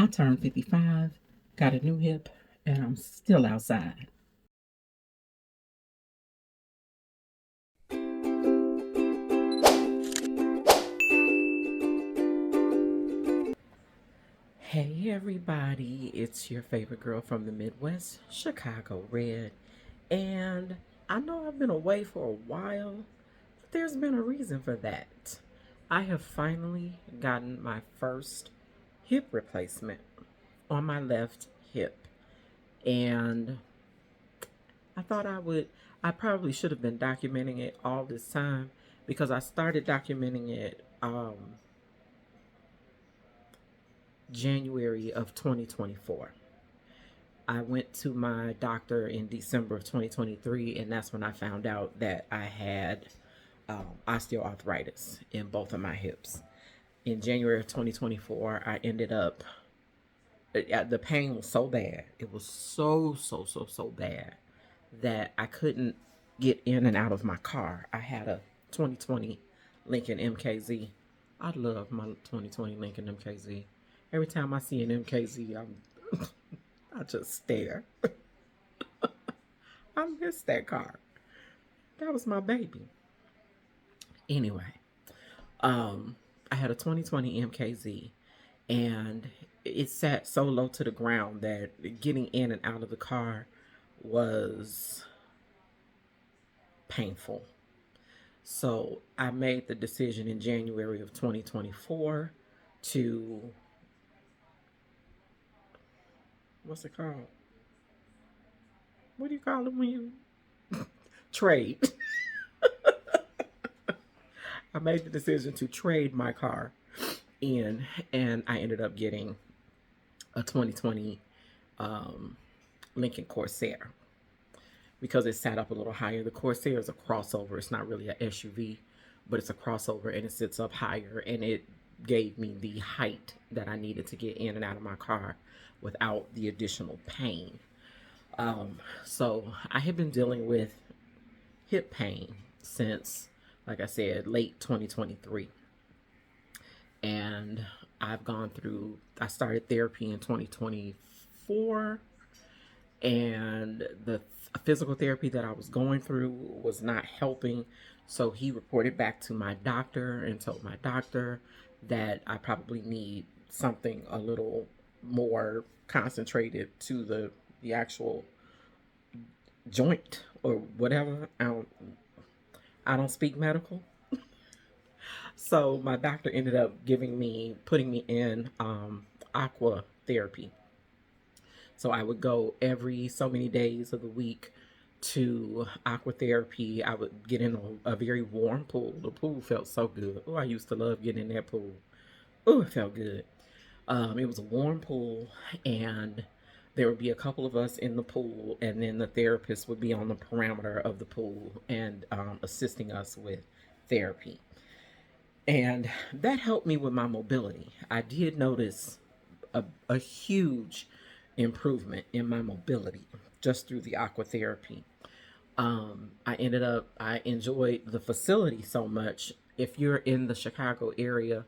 I turned 55, got a new hip, and I'm still outside. Hey everybody, it's your favorite girl from the Midwest, Chicago Red. And I know I've been away for a while, but there's been a reason for that. I have finally gotten my first hip replacement on my left hip. And I probably should have been documenting it all this time because I started documenting it January of 2024. I went to my doctor in December of 2023, and that's when I found out that I had osteoarthritis in both of my hips. In January of 2024, I ended up, the pain was so bad. It was so bad that I couldn't get in and out of my car. I had a 2020 Lincoln MKZ. I love my 2020 Lincoln MKZ. Every time I see an MKZ, I just stare. I miss that car. That was my baby. Anyway, I had a 2020 MKZ, and it sat so low to the ground that getting in and out of the car was painful. So I made the decision in January of 2024 to, what's it called? What do you call it when you trade? I made the decision to trade my car in, and I ended up getting a 2020 Lincoln Corsair because it sat up a little higher. The Corsair is a crossover. It's not really an SUV, but it's a crossover and it sits up higher, and it gave me the height that I needed to get in and out of my car without the additional pain. So I have been dealing with hip pain since, like I said, late 2023. And I started therapy in 2024, and the physical therapy that I was going through was not helping. So he reported back to my doctor and told my doctor that I probably need something a little more concentrated to the actual joint or whatever. I don't speak medical. So my doctor ended up putting me in aqua therapy. So I would go every so many days of the week to aqua therapy. I would get in a very warm pool. The pool felt so good. Oh, I used to love getting in that pool. Oh, it felt good. It was a warm pool, and there would be a couple of us in the pool, and then the therapist would be on the perimeter of the pool and assisting us with therapy. And that helped me with my mobility. I did notice a huge improvement in my mobility just through the aqua therapy. I enjoyed the facility so much. If you're in the Chicago area,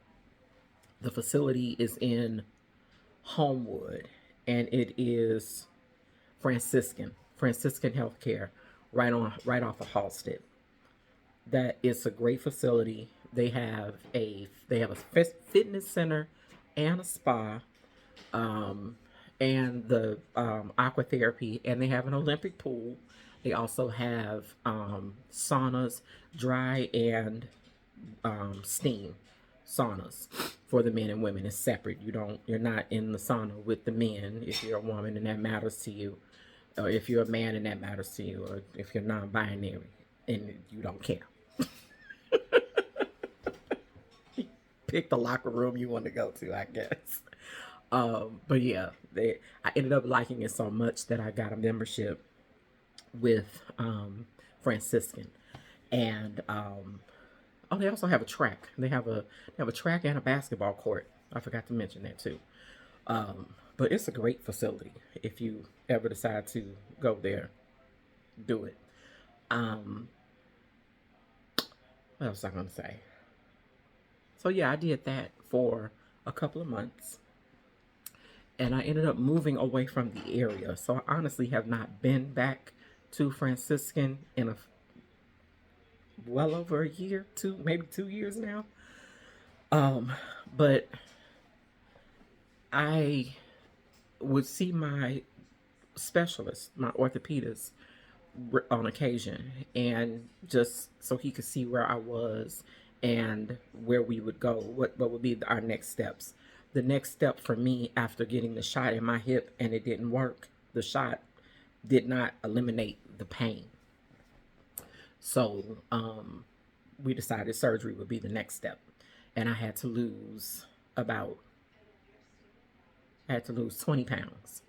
the facility is in Homewood, and it is Franciscan Healthcare, right off of Halsted. That it's a great facility. They have a fitness center and a spa, um, and the aqua therapy, and they have an Olympic pool. They also have saunas, dry and steam saunas for the men and women. It's separate. You're not in the sauna with the men if you're a woman and that matters to you, or if you're a man and that matters to you, or if you're non-binary and you don't care. Pick the locker room you want to go to, I guess. But yeah, I ended up liking it so much that I got a membership with Franciscan, and oh, they also have a track. They have a track and a basketball court. I forgot to mention that too. But it's a great facility. If you ever decide to go there, do it. Um, what else was I gonna say? So yeah, I did that for a couple of months, and I ended up moving away from the area. So I honestly have not been back to Franciscan in a well over a year, maybe 2 years now. Um, but I would see my specialist, my orthopedist, on occasion, and just so he could see where I was and where we would go, what would be our next steps. The next step for me after getting the shot in my hip and it didn't work, the shot did not eliminate the pain. So we decided surgery would be the next step. And about, I had to lose 20 pounds.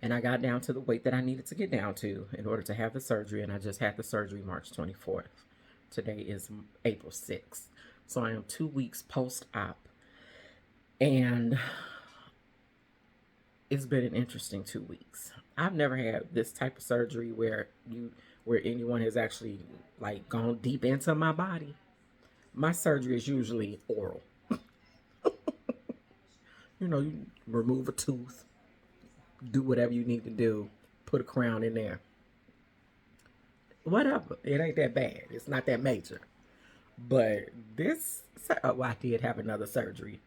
And I got down to the weight that I needed to get down to in order to have the surgery. And I just had the surgery March 24th. Today is April 6th. So I am 2 weeks post-op. And it's been an interesting 2 weeks. I've never had this type of surgery where anyone has actually like gone deep into my body. My surgery is usually oral. You remove a tooth, do whatever you need to do, put a crown in there. Whatever. It ain't that bad. It's not that major. But I did have another surgery,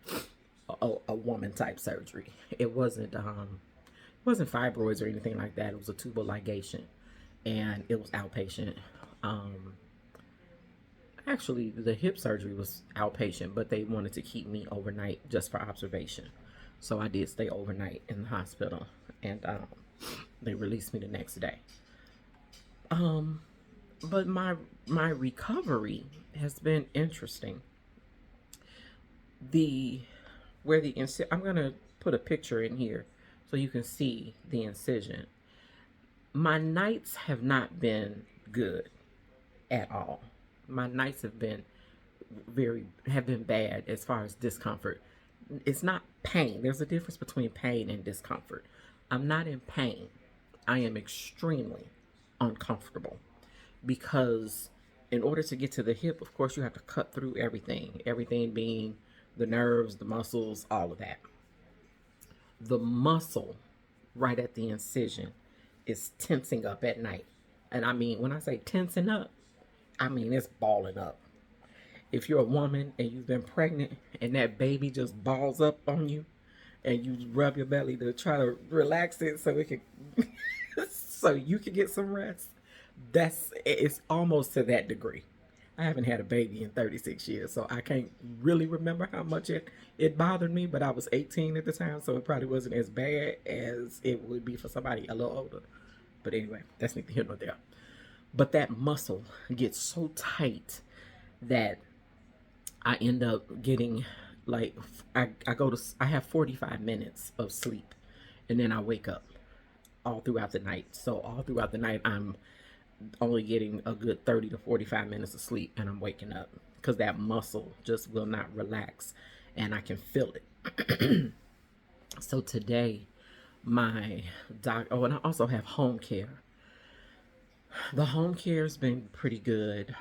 a woman type surgery. It wasn't fibroids or anything like that. It was a tubal ligation, and it was outpatient. Actually, the hip surgery was outpatient, but they wanted to keep me overnight just for observation. So I did stay overnight in the hospital, and they released me the next day. But my recovery has been interesting. I'm gonna put a picture in here so you can see the incision. My nights have not been good at all. My nights have been bad as far as discomfort. It's not pain. There's a difference between pain and discomfort. I'm not in pain. I am extremely uncomfortable because in order to get to the hip, of course, you have to cut through everything being the nerves, the muscles, all of that. The muscle right at the incision is tensing up at night. And I mean, when I say tensing up, I mean it's balling up. If you're a woman and you've been pregnant and that baby just balls up on you and you rub your belly to try to relax it so it can so you can get some rest, it's almost to that degree. I haven't had a baby in 36 years, so I can't really remember how much it bothered me, but I was 18 at the time, so it probably wasn't as bad as it would be for somebody a little older. But anyway, that's neither here nor there. But that muscle gets so tight that I end up getting like, I have 45 minutes of sleep, and then I wake up all throughout the night. So all throughout the night, I'm only getting a good 30 to 45 minutes of sleep, and I'm waking up because that muscle just will not relax, and I can feel it. So today, and I also have home care. The home care has been pretty good.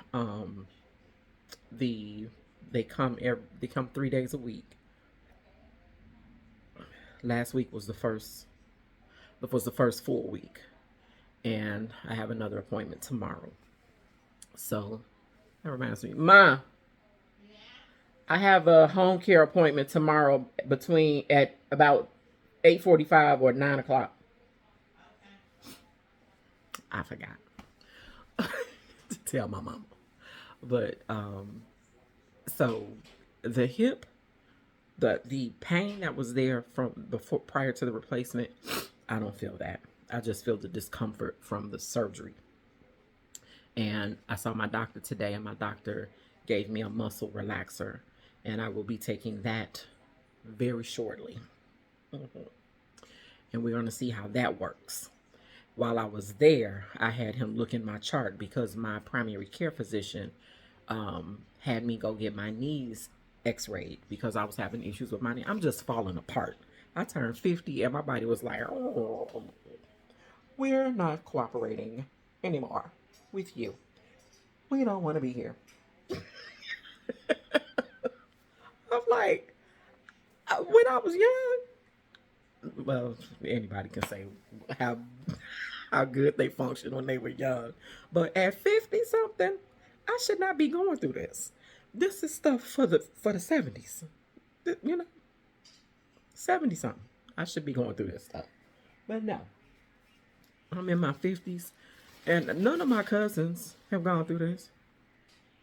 They come 3 days a week. Last week was the first full week, and I have another appointment tomorrow. So that reminds me, Ma, I have a home care appointment tomorrow at about 8:45 or 9 o'clock. I forgot to tell my mama. But so the hip, the pain that was there from prior to the replacement, I don't feel that. I just feel the discomfort from the surgery. And I saw my doctor today, and my doctor gave me a muscle relaxer, and I will be taking that very shortly. And we're going to see how that works. While I was there, I had him look in my chart because my primary care physician had me go get my knees x-rayed because I was having issues with my knee. I'm just falling apart. I turned 50 and my body was like, oh, we're not cooperating anymore with you. We don't want to be here. I'm like, when I was young, well, anybody can say how how good they functioned when they were young, but at 50 something, I should not be going through this. This is stuff for the 70s. You know, 70 something. I should be going through this stuff. But no, I'm in my 50s, and none of my cousins have gone through this.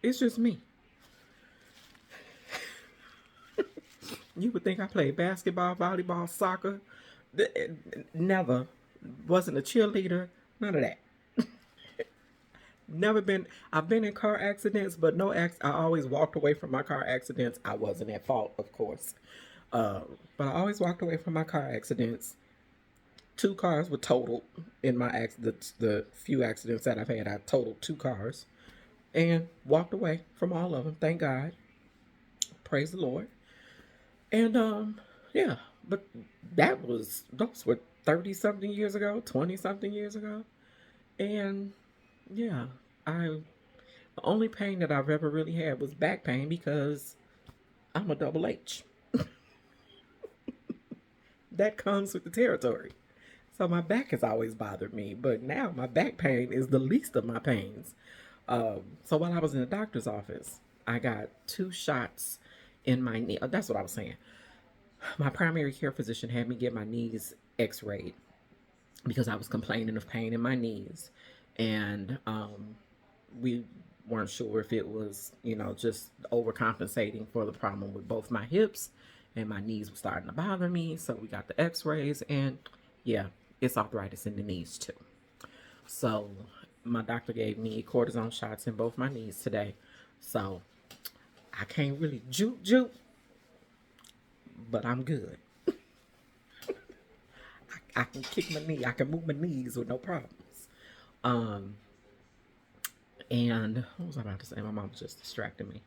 It's just me. You would think I played basketball, volleyball, soccer. Never. Wasn't a cheerleader. None of that. Never been. I've been in car accidents, but no I always walked away from my car accidents. I wasn't at fault, of course. Uh, but I always walked away from my car accidents. Two cars were totaled in my accidents. The few accidents that I've had, I totaled two cars and walked away from all of them. Thank God. Praise the Lord. And yeah, but those were 30 something years ago, 20 something years ago. And yeah, I the only pain that I've ever really had was back pain because I'm a double H. That comes with the territory. So my back has always bothered me, but now my back pain is the least of my pains. So while I was in the doctor's office, I got two shots in my knee. That's what I was saying. My primary care physician had me get my knees x-rayed because I was complaining of pain in my knees. And we weren't sure if it was, just overcompensating for the problem with both my hips, and my knees were starting to bother me. So we got the x-rays, and yeah, it's arthritis in the knees too. So my doctor gave me cortisone shots in both my knees today. So I can't really juke, but I'm good. I can kick my knee. I can move my knees with no problems. Um, and what was I about to say? My mom was just distracting me.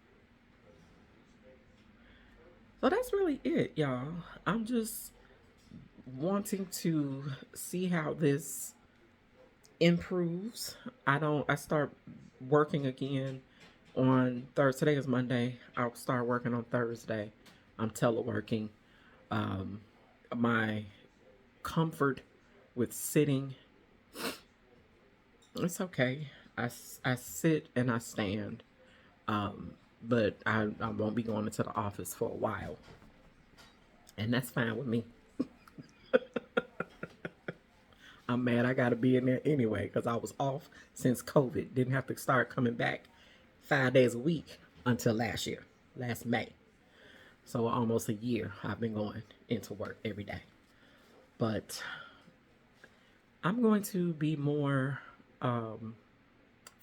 So that's really it, y'all. I'm just wanting to see how this improves. I start working again on Thursday. Today is Monday. I'll start working on Thursday. I'm teleworking. Um, my comfort with sitting, it's okay. I sit and I stand. But I won't be going into the office for a while. And that's fine with me. I'm mad I got to be in there anyway because I was off since COVID. Didn't have to start coming back 5 days a week until last May. So almost a year I've been going into work every day. But I'm going to be more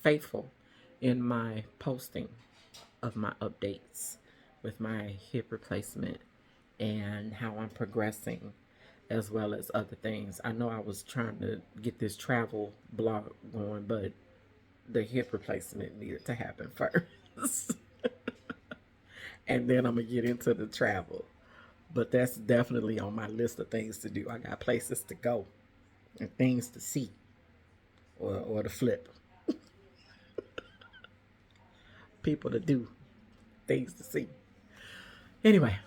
faithful in my posting of my updates with my hip replacement and how I'm progressing, as well as other things. I know I was trying to get this travel blog going, but the hip replacement needed to happen first. And then I'm going to get into the travel. But that's definitely on my list of things to do. I got places to go and things to see or to flip. People to do, things to see. Anyway,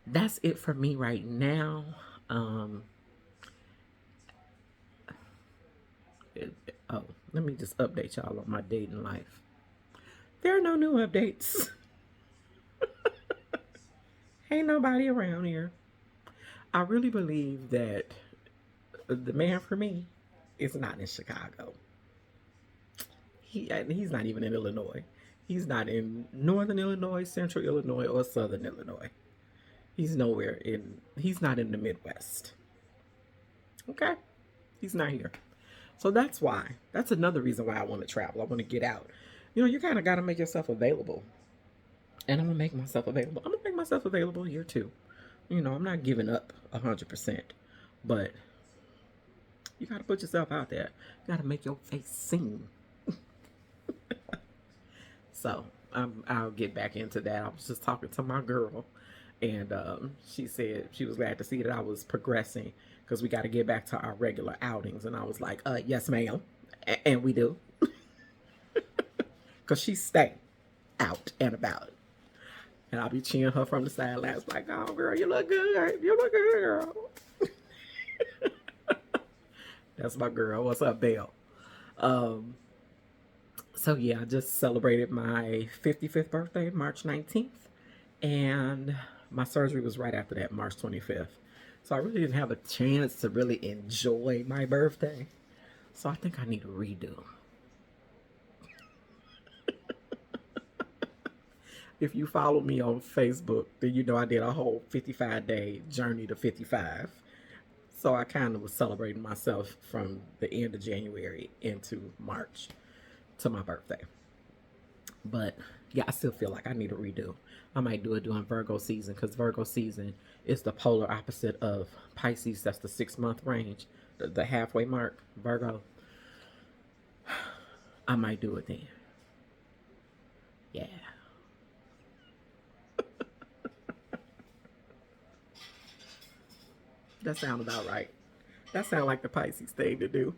that's it for me right now. Let me just update y'all on my dating life. There are no new updates. Ain't nobody around here. I really believe that the man for me is not in Chicago. He's not even in Illinois. He's not in northern Illinois, central Illinois, or southern Illinois. He's not in the Midwest. Okay? He's not here. So that's another reason why I want to travel. I want to get out. You kind of got to make yourself available. And I'm going to make myself available. I'm going to make myself available here too. I'm not giving up 100%. But you got to put yourself out there. You got to make your face sing. So I'll get back into that. I was just talking to my girl, and she said she was glad to see that I was progressing because we got to get back to our regular outings. And I was like, yes, ma'am. And we do. Because she stay out and about. And I'll be cheering her from the sidelines like, oh, girl, you look good. You look good, girl. That's my girl. What's up, Belle? Um, so yeah, I just celebrated my 55th birthday, March 19th, and my surgery was right after that, March 25th. So I really didn't have a chance to really enjoy my birthday. So I think I need a redo. If you follow me on Facebook, then you know I did a whole 55-day journey to 55. So I kind of was celebrating myself from the end of January into March to my birthday. But yeah, I still feel like I need a redo. I might do it during Virgo season because Virgo season is the polar opposite of Pisces. That's the 6 month range, the halfway mark. Virgo, I might do it then. Yeah, that sounds about right. That sounds like the Pisces thing to do,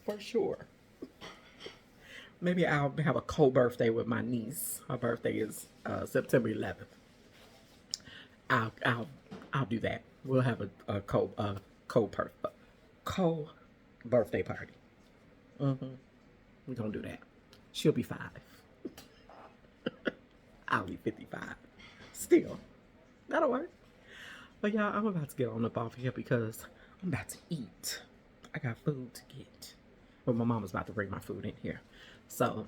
for sure. Maybe I'll have a co-birthday with my niece. Her birthday is September 11th. I'll I'll I'll do that. We'll have a co per co birthday party. Mm-hmm. We're gonna do that. She'll be 5. I'll be 55. Still, that'll work. But y'all, I'm about to get on up off here because I'm about to eat. I got food to get. Well, my mama's about to bring my food in here. So,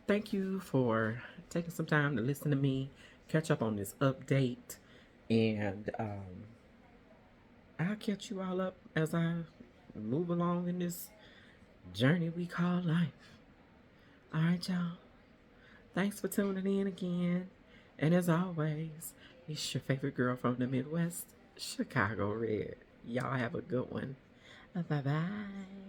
thank you for taking some time to listen to me, catch up on this update, and I'll catch you all up as I move along in this journey we call life. All right, y'all. Thanks for tuning in again. And as always, it's your favorite girl from the Midwest, Chicago Red. Y'all have a good one. Bye bye.